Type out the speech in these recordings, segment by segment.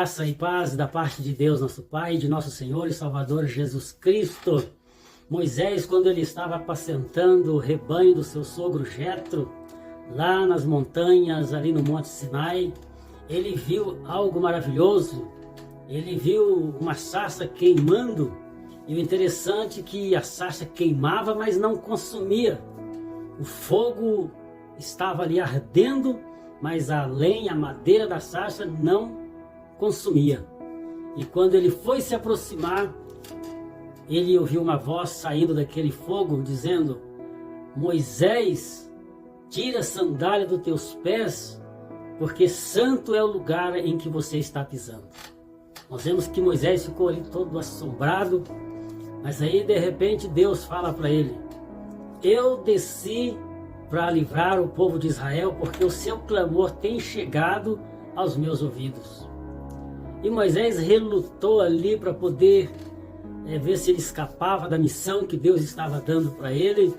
Graça e paz da parte de Deus, nosso Pai, de nosso Senhor e Salvador Jesus Cristo. Moisés, quando ele estava apacentando o rebanho do seu sogro Jetro, lá nas montanhas, ali no Monte Sinai, ele viu algo maravilhoso. Ele viu uma sarça queimando, e o interessante é que a sarça queimava, mas não consumia. O fogo estava ali ardendo, mas a lenha, a madeira da sarça não consumia. E quando ele foi se aproximar, ele ouviu uma voz saindo daquele fogo dizendo: Moisés, tira a sandália dos teus pés, porque santo é o lugar em que você está pisando. Nós vemos que Moisés ficou ali todo assombrado, mas aí de repente Deus fala para ele: eu desci para livrar o povo de Israel, porque o seu clamor tem chegado aos meus ouvidos. E Moisés relutou ali para poder ver se ele escapava da missão que Deus estava dando para ele.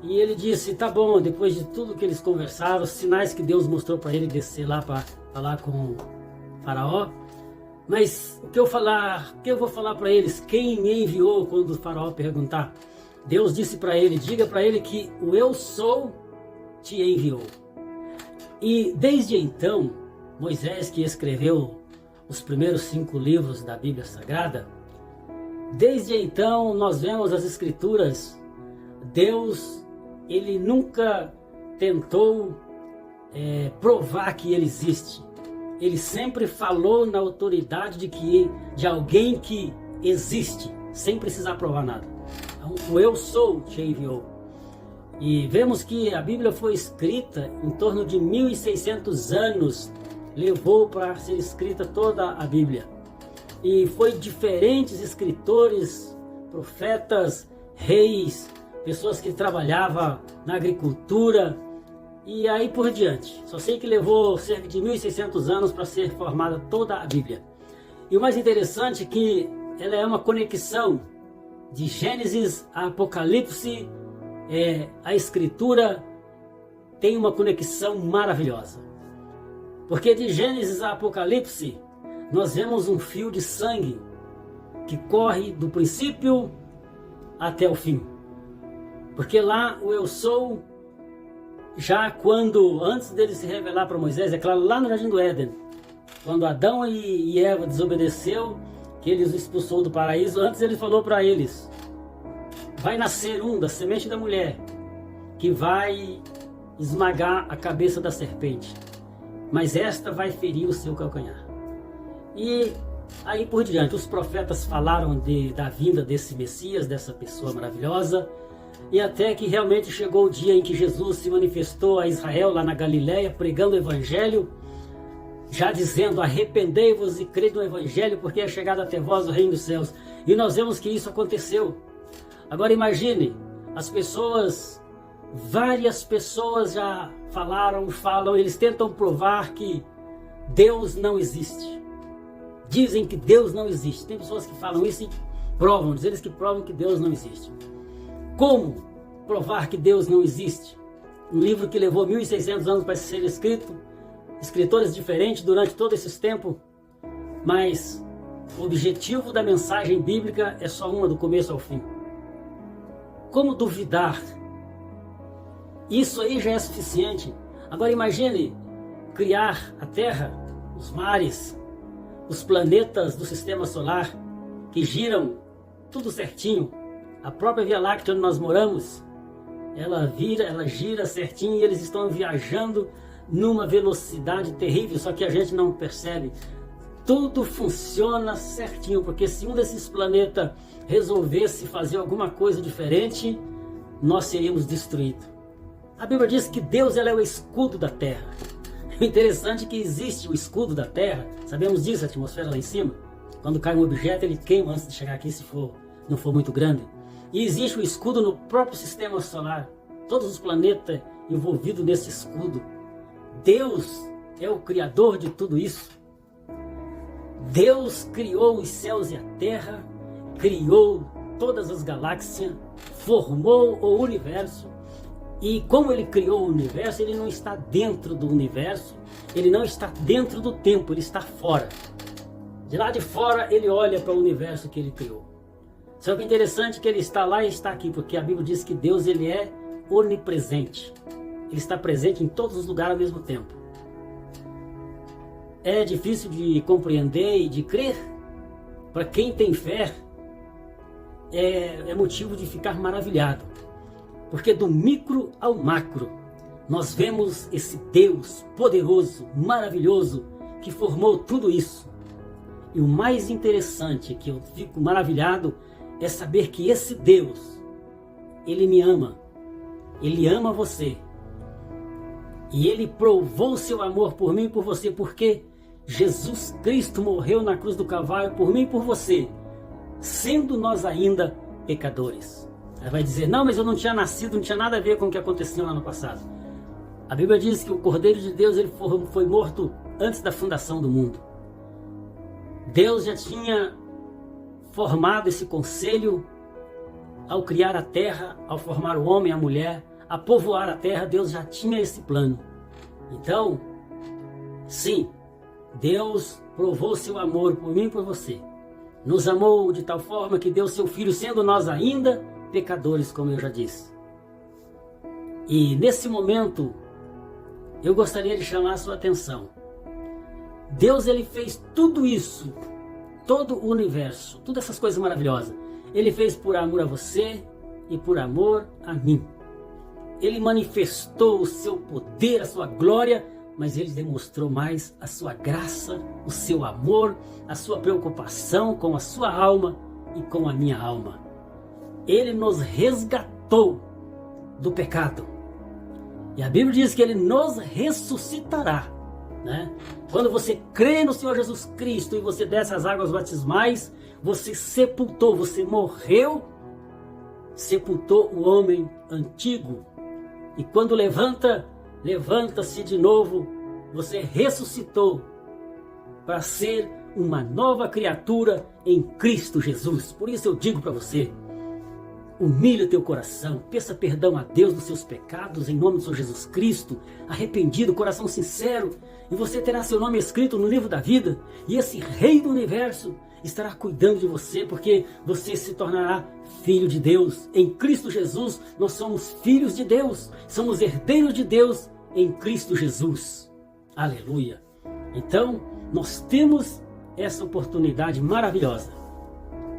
E ele disse: tá bom, depois de tudo que eles conversaram, os sinais que Deus mostrou para ele descer lá para falar com o faraó. Mas o que eu vou falar para eles? Quem me enviou? Quando o faraó perguntar, Deus disse para ele: diga para ele que o eu sou te enviou. E desde então, Moisés, que escreveu os primeiros 5 livros da Bíblia Sagrada, desde então nós vemos as Escrituras. Deus, ele nunca tentou provar que ele existe. Ele sempre falou na autoridade de alguém que existe, sem precisar provar nada. Então, o eu sou te enviou. E vemos que a Bíblia foi escrita em torno de 1600 anos, levou para ser escrita toda a Bíblia. E foi diferentes escritores, profetas, reis, pessoas que trabalhavam na agricultura e aí por diante. Só sei que levou cerca de 1600 anos para ser formada toda a Bíblia. E o mais interessante é que ela é uma conexão de Gênesis a Apocalipse. A Escritura tem uma conexão maravilhosa. Porque de Gênesis a Apocalipse, nós vemos um fio de sangue que corre do princípio até o fim. Porque lá o eu sou, já antes dele se revelar para Moisés, é claro, lá no Jardim do Éden, quando Adão e Eva desobedeceu, que ele os expulsou do paraíso, antes ele falou para eles: vai nascer da semente da mulher, que vai esmagar a cabeça da serpente, mas esta vai ferir o seu calcanhar. E aí por diante, os profetas falaram da vinda desse Messias, dessa pessoa maravilhosa, e até que realmente chegou o dia em que Jesus se manifestou a Israel lá na Galileia, pregando o Evangelho, já dizendo: arrependei-vos e crede no Evangelho, porque é chegado até vós o reino dos céus. E nós vemos que isso aconteceu. Agora imagine, várias pessoas já falam, eles tentam provar que Deus não existe. Dizem que Deus não existe. Tem pessoas que falam isso e provam, eles que provam que Deus não existe. Como provar que Deus não existe? Um livro que levou 1600 anos para ser escrito, escritores diferentes durante todo esse tempo, mas o objetivo da mensagem bíblica é só uma, do começo ao fim. Como duvidar? Isso aí já é suficiente. Agora imagine criar a Terra, os mares, os planetas do sistema solar que giram tudo certinho. A própria Via Láctea onde nós moramos, ela gira certinho, e eles estão viajando numa velocidade terrível, só que a gente não percebe. Tudo funciona certinho, porque se um desses planetas resolvesse fazer alguma coisa diferente, nós seríamos destruídos. A Bíblia diz que Deus é o escudo da Terra. O interessante é que existe o escudo da Terra, sabemos disso, a atmosfera lá em cima. Quando cai um objeto, ele queima antes de chegar aqui, se não for muito grande. E existe o escudo no próprio sistema solar, todos os planetas envolvidos nesse escudo. Deus é o criador de tudo isso. Deus criou os céus e a terra, criou todas as galáxias, formou o universo. E como ele criou o universo, ele não está dentro do universo, ele não está dentro do tempo, ele está fora. De lá de fora ele olha para o universo que ele criou. Só que é interessante que ele está lá e está aqui, porque a Bíblia diz que Deus ele é onipresente. Ele está presente em todos os lugares ao mesmo tempo. É difícil de compreender e de crer. Para quem tem fé, é motivo de ficar maravilhado. Porque do micro ao macro, nós vemos esse Deus poderoso, maravilhoso, que formou tudo isso. E o mais interessante, que eu fico maravilhado, é saber que esse Deus, Ele me ama. Ele ama você. E Ele provou seu amor por mim e por você, porque Jesus Cristo morreu na cruz do Calvário por mim e por você, sendo nós ainda pecadores. Ela vai dizer, não, mas eu não tinha nascido, não tinha nada a ver com o que aconteceu lá no passado. A Bíblia diz que o Cordeiro de Deus ele foi morto antes da fundação do mundo. Deus já tinha formado esse conselho ao criar a terra, ao formar o homem e a mulher, a povoar a terra. Deus já tinha esse plano. Então, sim, Deus provou seu amor por mim e por você. Nos amou de tal forma que deu seu Filho, sendo nós ainda pecadores, como eu já disse. E nesse momento, eu gostaria de chamar a sua atenção. Deus ele fez tudo isso, todo o universo, todas essas coisas maravilhosas. Ele fez por amor a você e por amor a mim. Ele manifestou o seu poder, a sua glória, mas ele demonstrou mais a sua graça, o seu amor, a sua preocupação com a sua alma e com a minha alma. Ele nos resgatou do pecado. E a Bíblia diz que Ele nos ressuscitará. Né? Quando você crê no Senhor Jesus Cristo e você desce as águas batismais, você sepultou, você morreu, sepultou o homem antigo. E quando levanta-se de novo, você ressuscitou para ser uma nova criatura em Cristo Jesus. Por isso eu digo para você, humilhe o teu coração, peça perdão a Deus dos seus pecados em nome do Senhor Jesus Cristo, arrependido, coração sincero, e você terá seu nome escrito no livro da vida, e esse Rei do Universo estará cuidando de você, porque você se tornará filho de Deus. Em Cristo Jesus, nós somos filhos de Deus, somos herdeiros de Deus em Cristo Jesus. Aleluia! Então, nós temos essa oportunidade maravilhosa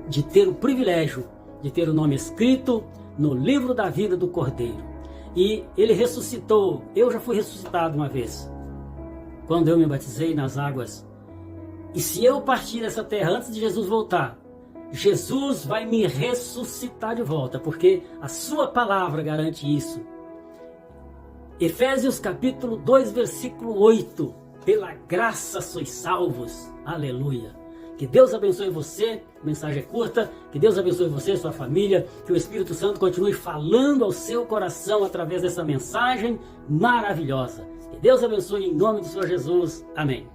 de ter o privilégio de ter o nome escrito no livro da vida do Cordeiro. E ele ressuscitou. Eu já fui ressuscitado uma vez, quando eu me batizei nas águas. E se eu partir dessa terra antes de Jesus voltar, Jesus vai me ressuscitar de volta, porque a sua palavra garante isso. Efésios capítulo 2, versículo 8. Pela graça sois salvos. Aleluia. Que Deus abençoe você, a mensagem é curta, que Deus abençoe você e sua família, que o Espírito Santo continue falando ao seu coração através dessa mensagem maravilhosa. Que Deus abençoe em nome do Senhor Jesus. Amém.